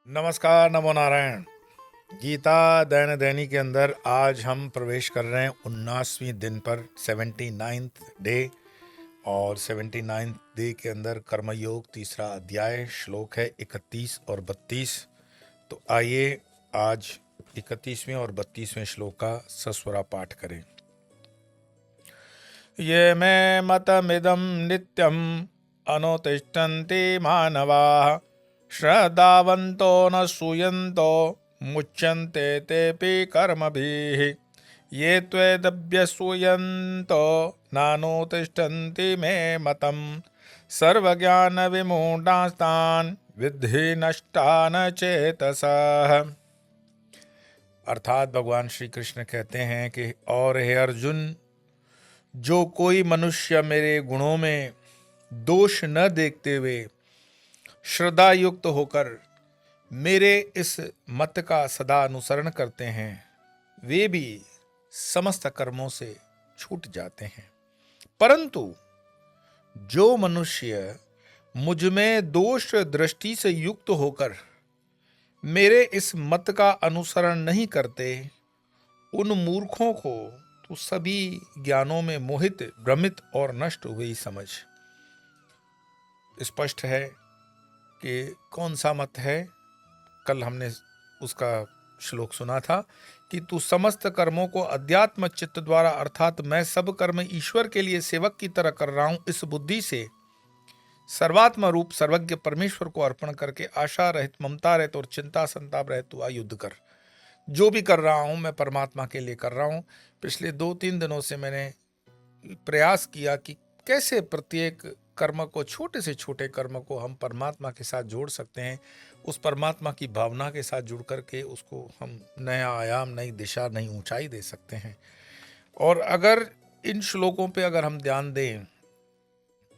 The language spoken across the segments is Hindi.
नमस्कार, नमो नारायण। गीता दैन दैनी के अंदर आज हम प्रवेश कर रहे हैं 19वीं दिन पर, 79th डे। और 79th डे के अंदर कर्मयोग तीसरा अध्याय, श्लोक है 31 और 32। तो आइए आज 31वें और 32वें श्लोक का सस्वरा पाठ करें। ये मे मतमिदं नित्यम् अनुतिष्ठन्ति मानवाः श्रद्धावन्तो न सूयन्तो मुच्यन्ते तेऽपि कर्मभिः ये त्वेदभ्यसूयन्तो नानुतिष्ठन्ति मे मतम् सर्वज्ञानविमूढास्तान् विद्धि नष्टान् चेतसः। अर्थात भगवान श्री कृष्ण कहते हैं कि और हे अर्जुन, जो कोई मनुष्य मेरे गुणों में दोष न देखते हुए श्रद्धा युक्त होकर मेरे इस मत का सदा अनुसरण करते हैं, वे भी समस्त कर्मों से छूट जाते हैं। परंतु जो मनुष्य मुझ में दोष दृष्टि से युक्त होकर मेरे इस मत का अनुसरण नहीं करते, उन मूर्खों को तो सभी ज्ञानों में मोहित, भ्रमित और नष्ट हुए ही समझ। स्पष्ट है कि कौन सा मत है। कल हमने उसका श्लोक सुना था कि तू समस्त कर्मों को अध्यात्म चित्त द्वारा, अर्थात मैं सब कर्म ईश्वर के लिए सेवक की तरह कर रहा हूं, इस बुद्धि से सर्वात्म रूप सर्वज्ञ परमेश्वर को अर्पण करके आशा रहित, ममता रहित और चिंता संताप रहित तू युद्ध कर। जो भी कर रहा हूं मैं परमात्मा के लिए कर रहा हूं। पिछले 2-3 दिनों से मैंने प्रयास किया कि कैसे प्रत्येक कर्म को, छोटे से छोटे कर्म को हम परमात्मा के साथ जोड़ सकते हैं, उस परमात्मा की भावना के साथ जुड़ करके उसको हम नया आयाम, नई दिशा, नई ऊंचाई दे सकते हैं। और अगर इन श्लोकों पे अगर हम ध्यान दें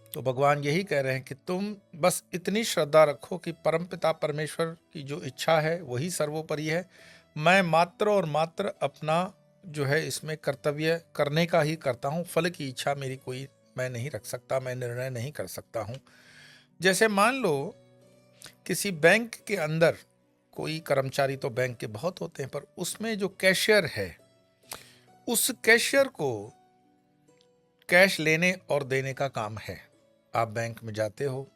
तो भगवान यही कह रहे हैं कि तुम बस इतनी श्रद्धा रखो कि परमपिता परमेश्वर की जो इच्छा है वही सर्वोपरि है। मैं मात्र और मात्र अपना जो है इसमें कर्तव्य करने का ही करता हूँ। फल की इच्छा मेरी कोई मैं नहीं रख सकता, मैं निर्णय नहीं कर सकता हूँ। जैसे मान लो किसी बैंक के अंदर कोई कर्मचारी, तो बैंक के बहुत होते हैं, पर उसमें जो कैशियर है, उस कैशियर को कैश लेने और देने का काम है। आप बैंक में जाते हो,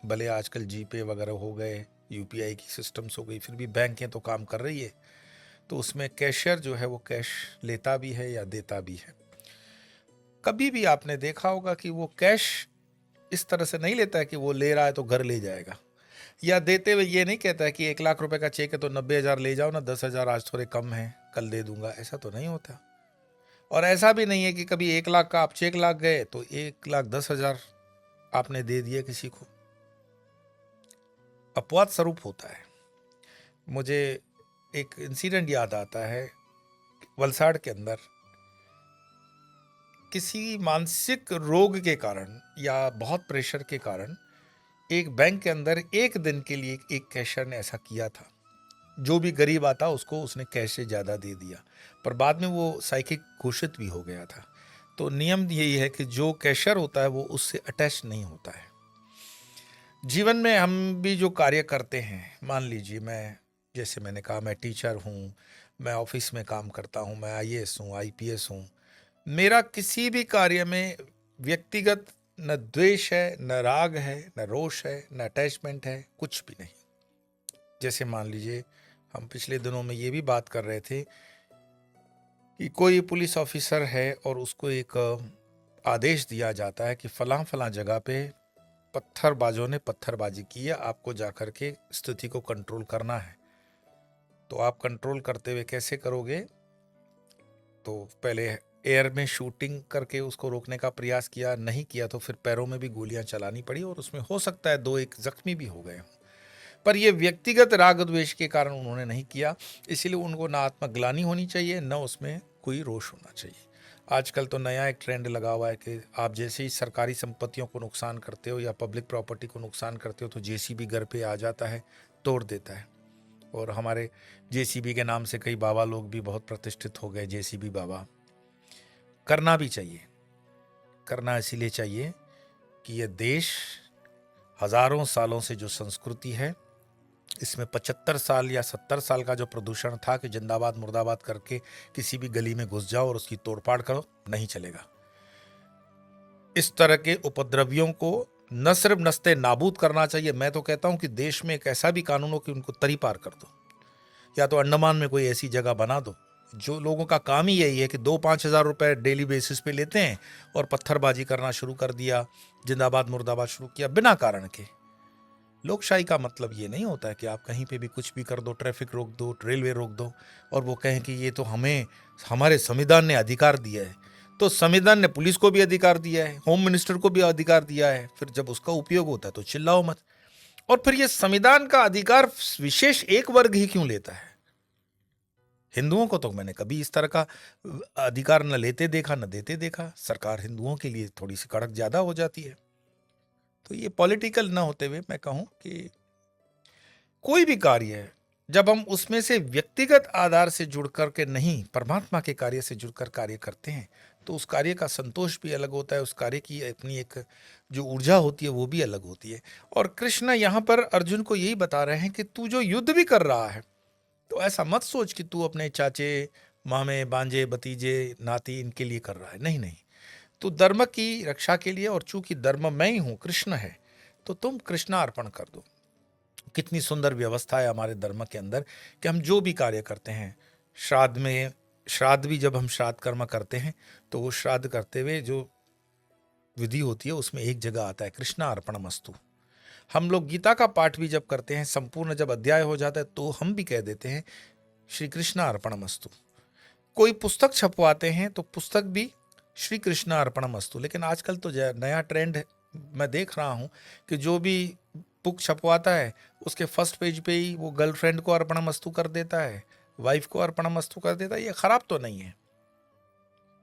भले आजकल जीपे वगैरह हो गए, यूपीआई की सिस्टम्स हो गई, फिर भी बैंकें तो काम कर रही है। तो उसमें कैशियर जो है वो कैश लेता भी है या देता भी है। कभी भी आपने देखा होगा कि वो कैश इस तरह से नहीं लेता है कि वो ले रहा है तो घर ले जाएगा, या देते हुए ये नहीं कहता है कि 1 लाख रुपए का चेक है तो 90,000 ले जाओ ना, 10,000 आज थोड़े कम है, कल दे दूंगा। ऐसा तो नहीं होता। और ऐसा भी नहीं है कि कभी 1 लाख का आप चेक लाख गए तो 1,10,000 आपने दे दिए किसी को। अपवाद स्वरूप होता है। मुझे एक इंसिडेंट याद आता है, वलसाड़ के अंदर किसी मानसिक रोग के कारण या बहुत प्रेशर के कारण एक बैंक के अंदर एक दिन के लिए एक कैशियर ने ऐसा किया था। जो भी गरीब आता उसको उसने कैश से ज़्यादा दे दिया, पर बाद में वो साइकिक घोषित भी हो गया था। तो नियम यही है कि जो कैशियर होता है वो उससे अटैच नहीं होता है। जीवन में हम भी जो कार्य करते हैं, मान लीजिए जैसे मैंने कहा, मैं टीचर हूँ, मैं ऑफिस में काम करता हूँ, मैं आईएएस हूँ, आईपीएस हूँ। मेरा किसी भी कार्य में व्यक्तिगत न द्वेष है, न राग है, न रोष है, न अटैचमेंट है, कुछ भी नहीं। जैसे मान लीजिए हम पिछले दिनों में ये भी बात कर रहे थे कि कोई पुलिस ऑफिसर है और उसको एक आदेश दिया जाता है कि फलां फलां जगह पे पत्थरबाजों ने पत्थरबाजी की है, आपको जाकर के स्थिति को कंट्रोल करना है। तो आप कंट्रोल करते हुए कैसे करोगे? तो पहले एयर में शूटिंग करके उसको रोकने का प्रयास किया, नहीं किया तो फिर पैरों में भी गोलियां चलानी पड़ी, और उसमें हो सकता है 2-1 जख्मी भी हो गए हों। पर ये व्यक्तिगत राग द्वेष के कारण उन्होंने नहीं किया, इसीलिए उनको ना आत्मग्लानि होनी चाहिए, न उसमें कोई रोष होना चाहिए। आजकल तो नया एक ट्रेंड लगा हुआ है कि आप जैसे ही सरकारी संपत्तियों को नुकसान करते हो या पब्लिक प्रॉपर्टी को नुकसान करते हो तो जेसीबी घर पे आ जाता है, तोड़ देता है। और हमारे जेसीबी के नाम से कई बाबा लोग भी बहुत प्रतिष्ठित हो गए, जेसीबी बाबा। करना भी चाहिए, करना इसीलिए चाहिए कि यह देश हजारों सालों से जो संस्कृति है इसमें 75 साल या 70 साल का जो प्रदूषण था कि जिंदाबाद मुर्दाबाद करके किसी भी गली में घुस जाओ और उसकी तोड़फाड़ करो, नहीं चलेगा। इस तरह के उपद्रवियों को न सिर्फ नस्ते नाबूद करना चाहिए, मैं तो कहता हूं कि देश में एक ऐसा भी कानून हो कि उनको तरी पार कर दो, या तो अंडमान में कोई ऐसी जगह बना दो जो लोगों का काम ही यही है कि 2-5 हज़ार रुपए डेली बेसिस पे लेते हैं और पत्थरबाजी करना शुरू कर दिया, जिंदाबाद मुर्दाबाद शुरू किया बिना कारण के। लोकशाही का मतलब ये नहीं होता है कि आप कहीं पे भी कुछ भी कर दो, ट्रैफिक रोक दो, रेलवे रोक दो और वो कहें कि ये तो हमें हमारे संविधान ने अधिकार दिया है। तो संविधान ने पुलिस को भी अधिकार दिया है, होम मिनिस्टर को भी अधिकार दिया है, फिर जब उसका उपयोग होता है तो चिल्लाओ मत। और फिर ये संविधान का अधिकार विशेष एक वर्ग ही क्यों लेता है? हिंदुओं को तो मैंने कभी इस तरह का अधिकार न लेते देखा न देते देखा। सरकार हिंदुओं के लिए थोड़ी सी कड़क ज्यादा हो जाती है। तो ये पॉलिटिकल ना होते हुए मैं कहूं कि कोई भी कार्य है, जब हम उसमें से व्यक्तिगत आधार से जुड़ करके नहीं, परमात्मा के कार्य से जुड़कर कार्य करते हैं, तो उस कार्य का संतोष भी अलग होता है, उस कार्य की अपनी एक जो ऊर्जा होती है वो भी अलग होती है। और कृष्ण यहाँ पर अर्जुन को यही बता रहे हैं कि तू जो युद्ध भी कर रहा है, तो ऐसा मत सोच कि तू अपने चाचे, मामे, बांजे, भतीजे, नाती इनके लिए कर रहा है। नहीं नहीं, तू धर्म की रक्षा के लिए, और चूंकि धर्म मैं ही हूं, कृष्ण है, तो तुम कृष्णार्पण कर दो। कितनी सुंदर व्यवस्था है हमारे धर्म के अंदर कि हम जो भी कार्य करते हैं, श्राद्ध में, श्राद्ध भी जब हम श्राद्ध कर्म करते हैं तो वो श्राद्ध करते हुए जो विधि होती है उसमें एक जगह आता है कृष्णार्पणमस्तु। हम लोग गीता का पाठ भी जब करते हैं, संपूर्ण जब अध्याय हो जाता है तो हम भी कह देते हैं श्री कृष्णार्पणमस्तु। कोई पुस्तक छपवाते हैं तो पुस्तक भी श्री कृष्णार्पणमस्तु। लेकिन आजकल तो नया ट्रेंड मैं देख रहा हूं कि जो भी बुक छपवाता है उसके फर्स्ट पेज पे ही वो गर्लफ्रेंड को अर्पणमस्तु कर देता है, वाइफ को अर्पणमस्तु कर देता है। ये खराब तो नहीं है,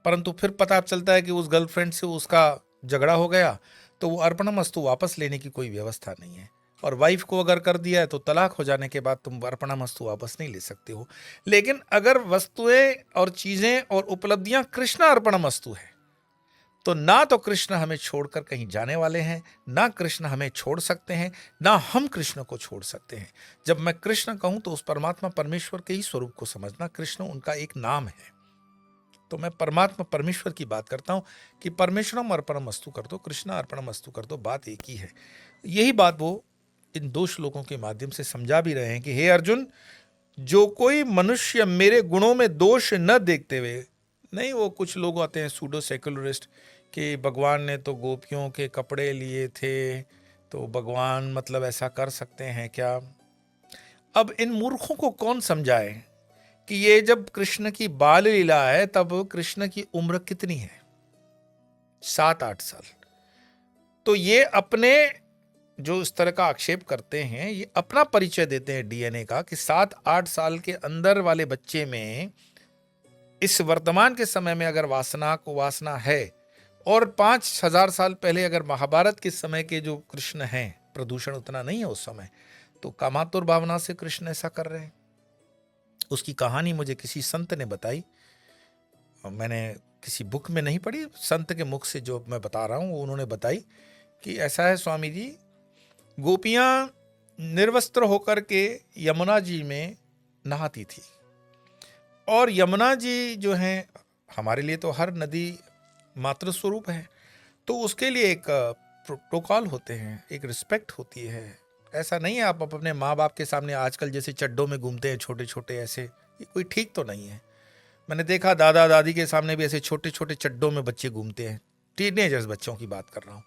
परंतु फिर पता चलता है कि उस गर्लफ्रेंड से उसका झगड़ा हो गया तो वो अर्पणमस्तु वापस लेने की कोई व्यवस्था नहीं है। और वाइफ को अगर कर दिया है तो तलाक हो जाने के बाद तुम अर्पणमस्तु वापस नहीं ले सकते हो। लेकिन अगर वस्तुएं और चीजें और उपलब्धियां कृष्ण अर्पणमस्तु है, तो ना तो कृष्ण हमें छोड़कर कहीं जाने वाले हैं, ना कृष्ण हमें छोड़ सकते हैं, ना हम कृष्ण को छोड़ सकते हैं। जब मैं कृष्ण कहूं तो उस परमात्मा परमेश्वर के ही स्वरूप को समझना, कृष्ण उनका एक नाम है। तो मैं परमात्मा परमेश्वर की बात करता हूं कि परमेश्वरम अर्पणमस्तु कर दो, कृष्ण अर्पणमस्तु कर दो, बात एक ही है। यही बात वो इन 2 श्लोकों के माध्यम से समझा भी रहे हैं कि हे अर्जुन, जो कोई मनुष्य मेरे गुणों में दोष न देखते हुए, नहीं वो कुछ लोग आते हैं सूडो सेकुलरिस्ट कि भगवान ने तो गोपियों के कपड़े लिए थे, तो भगवान मतलब ऐसा कर सकते हैं क्या? अब इन मूर्खों को कौन समझाए कि ये जब कृष्ण की बाल लीला है तब कृष्ण की उम्र कितनी है? 7-8 साल। तो ये अपने जो इस तरह का आक्षेप करते हैं, ये अपना परिचय देते हैं डीएनए का कि 7-8 साल के अंदर वाले बच्चे में इस वर्तमान के समय में अगर वासना है, और 5,000 साल पहले अगर महाभारत के समय के जो कृष्ण हैं, प्रदूषण उतना नहीं है उस समय, तो कामातुर भावना से कृष्ण ऐसा कर रहे हैं। उसकी कहानी मुझे किसी संत ने बताई, मैंने किसी बुक में नहीं पढ़ी, संत के मुख से जो मैं बता रहा हूं वो उन्होंने बताई कि ऐसा है स्वामी जी, गोपियां निर्वस्त्र होकर के यमुना जी में नहाती थी। और यमुना जी जो हैं, हमारे लिए तो हर नदी मातृ स्वरूप है, तो उसके लिए एक प्रोटोकॉल होते हैं, एक रिस्पेक्ट होती है। ऐसा नहीं है आप अपने माँ बाप के सामने आजकल जैसे चड्डों में घूमते हैं छोटे छोटे, ऐसे ये कोई ठीक तो नहीं है। मैंने देखा दादा दादी के सामने भी ऐसे छोटे छोटे चड्डों में बच्चे घूमते हैं, टीनेजर्स बच्चों की बात कर रहा हूँ।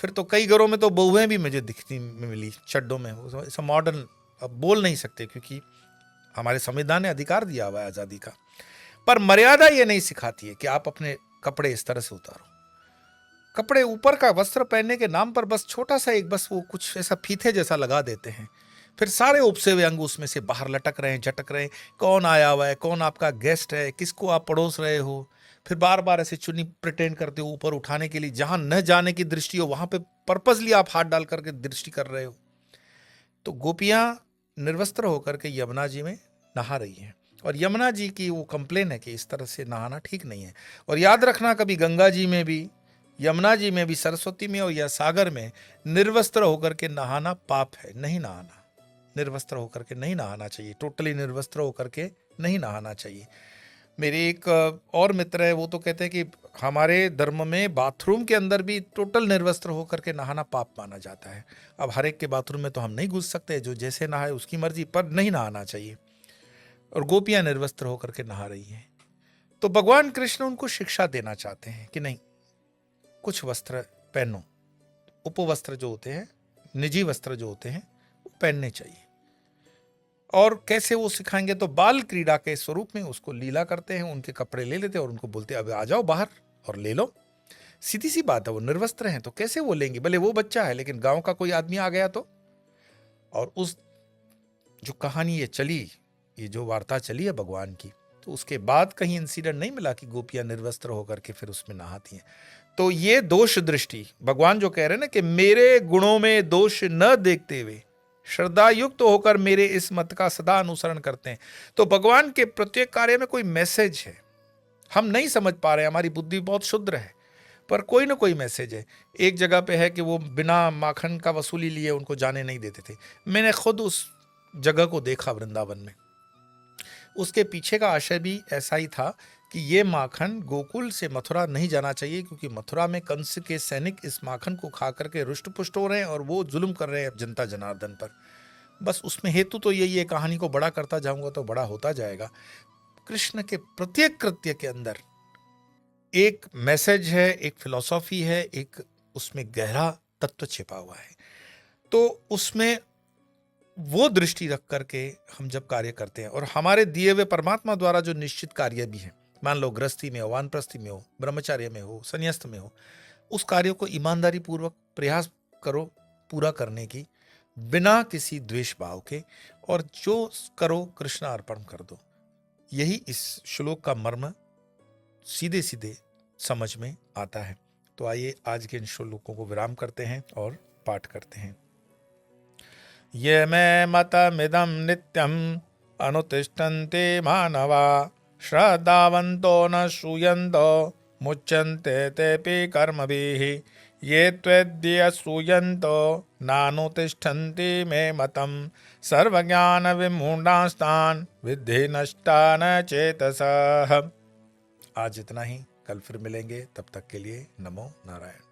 फिर तो कई घरों में तो बहुएं भी मुझे दिखती मिली चड्डों में। ऐसा मॉडर्न अब बोल नहीं सकते क्योंकि हमारे संविधान ने अधिकार दिया हुआ है आज़ादी का, पर मर्यादा ये नहीं सिखाती है कि आप अपने कपड़े इस तरह से उतारो। कपड़े ऊपर का वस्त्र पहनने के नाम पर बस छोटा सा एक बस वो कुछ ऐसा फीते जैसा लगा देते हैं, फिर सारे उपसे हुए अंग उसमें से बाहर लटक रहे हैं, झटक रहे हैं। कौन आया हुआ है, कौन आपका गेस्ट है, किसको आप पड़ोस रहे हो। फिर बार बार ऐसे चुन्नी प्रिटेंड करते हो ऊपर उठाने के लिए, जहां न जाने की दृष्टि हो वहां पे पर्पसली आप हाथ डाल करके दृष्टि कर रहे हो। तो गोपियां निर्वस्त्र होकर के यमुना जी में नहा रही हैं, और यमुना जी की वो कंप्लेन है कि इस तरह से नहाना ठीक नहीं है। और याद रखना, कभी गंगा जी में भी, यमुना जी में भी, सरस्वती में और या सागर में निर्वस्त्र होकर के नहाना पाप है, नहीं नहाना। निर्वस्त्र होकर के नहीं नहाना चाहिए, टोटली निर्वस्त्र होकर के नहीं नहाना चाहिए। मेरे एक और मित्र है, वो तो कहते हैं कि हमारे धर्म में बाथरूम के अंदर भी टोटल निर्वस्त्र होकर के नहाना पाप माना जाता है। अब हर एक के बाथरूम में तो हम नहीं घुस सकते, जो जैसे नहाए उसकी मर्जी, पर नहीं नहाना चाहिए। और गोपियां निर्वस्त्र होकर के नहा रही हैं, तो भगवान कृष्ण उनको शिक्षा देना चाहते हैं कि नहीं, कुछ वस्त्र पहनो, उपवस्त्र जो होते हैं, निजी वस्त्र जो होते हैं, वो पहनने चाहिए। और कैसे वो सिखाएंगे, तो बाल क्रीड़ा के स्वरूप में उसको लीला करते हैं, उनके कपड़े ले लेते हैं और उनको बोलते हैं अब आ जाओ बाहर और ले लो। सीधी सी बात है, वो निर्वस्त्र हैं तो कैसे वो लेंगे, भले वो बच्चा है, लेकिन गांव का कोई आदमी आ गया तो। और उस जो कहानी ये चली, ये जो वार्ता चली है भगवान की, तो उसके बाद कहीं इंसिडेंट नहीं मिला कि गोपियां निर्वस्त्र होकर के फिर उसमें नहाती हैं। तो ये दोष दृष्टि, भगवान जो कह रहे हैं ना कि मेरे गुणों में दोष न देखते हुए श्रद्धा युक्त होकर मेरे इस मत का सदा अनुसरण करते हैं। तो भगवान के प्रत्येक कार्य में कोई मैसेज है, हम नहीं समझ पा रहे हैं, हमारी बुद्धि बहुत शुद्र है, पर कोई ना कोई मैसेज है। एक जगह पे है कि वो बिना माखन का वसूली लिए उनको जाने नहीं देते थे। मैंने खुद उस जगह को देखा वृंदावन में। उसके पीछे का आशय भी ऐसा ही था कि ये माखन गोकुल से मथुरा नहीं जाना चाहिए, क्योंकि मथुरा में कंस के सैनिक इस माखन को खा करके रुष्ट पुष्ट हो रहे हैं और वो जुल्म कर रहे हैं जनता जनार्दन पर। बस उसमें हेतु तो यही है, कहानी को बड़ा करता जाऊंगा तो बड़ा होता जाएगा। कृष्ण के प्रत्येक कृत्य के अंदर एक मैसेज है, एक फिलॉसफी है, एक उसमें गहरा तत्व छिपा हुआ है। तो उसमें वो दृष्टि रख करके हम जब कार्य करते हैं, और हमारे दिए हुए परमात्मा द्वारा जो निश्चित कार्य भी है, मान लो गृहस्थी में हो, वानप्रस्थी में हो, ब्रह्मचर्य में हो, संन्यास्त में हो, उस कार्य को ईमानदारी पूर्वक प्रयास करो पूरा करने की, बिना किसी द्वेष भाव के, और जो करो कृष्ण अर्पण कर दो। यही इस श्लोक का मर्म सीधे सीधे समझ में आता है। तो आइए आज के इन श्लोकों को विराम करते हैं और पाठ करते हैं। ये मे मतमिदं नित्यम् अनुतिष्ठन्ते मानवा श्रद्धावन्तो न श्रूयन्तो मुच्यन्ते तेऽपि कर्मभिः ये त्वेद्य श्रूयन्तो नानुतिष्ठन्ति मे मतम् सर्वज्ञानविमूढांस्तान् विद्धि नष्टान् चेतसः। आज इतना ही, कल फिर मिलेंगे, तब तक के लिए नमो नारायण।